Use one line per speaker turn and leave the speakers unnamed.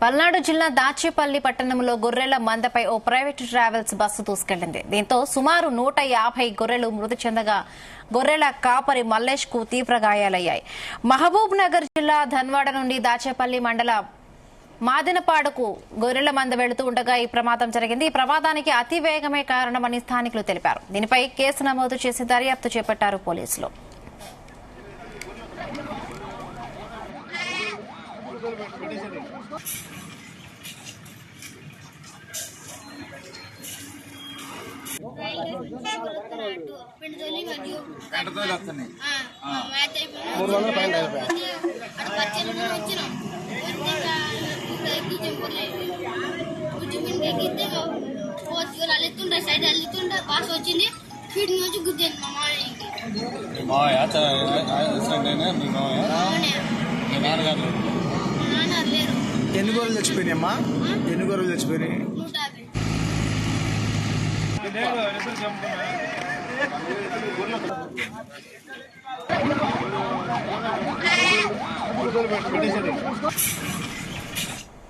పల్నాడు జిల్లా దాచేపల్లి పట్టణంలో గొర్రెల మందపై ఓ ప్రైవేటు ట్రావెల్స్ బస్సు దూసుకెళ్లింది. దీంతో సుమారు 150 గొర్రెలు మృతి చెందగా గొర్రెల కాపరి మల్లేష్ కు తీవ్ర గాయాలయ్యాయి. మహబూబ్ నగర్ జిల్లా ధన్వాడ నుండి దాచేపల్లి మండల మాదినపాడుకు గొర్రెల మంద వెళుతూ ఉండగా ఈ ప్రమాదం జరిగింది. ఈ ప్రమాదానికి అతివేగమే కారణమని స్థానికులు తెలిపారు. దీనిపై కేసు నమోదు చేసి దర్యాప్తు చేపట్టారు పోలీసులు.
సైడ్ వెళ్తుంటే బాస్ వచ్చింది ఫీడ్ నుంచి గుద్దేది మా నాన్న లేరు.
ఎన్ని గొర్రెలు చచ్చిపోయినాయమ్మా? ఎన్ని గొర్రెలు చచ్చిపోయినాయి?
150.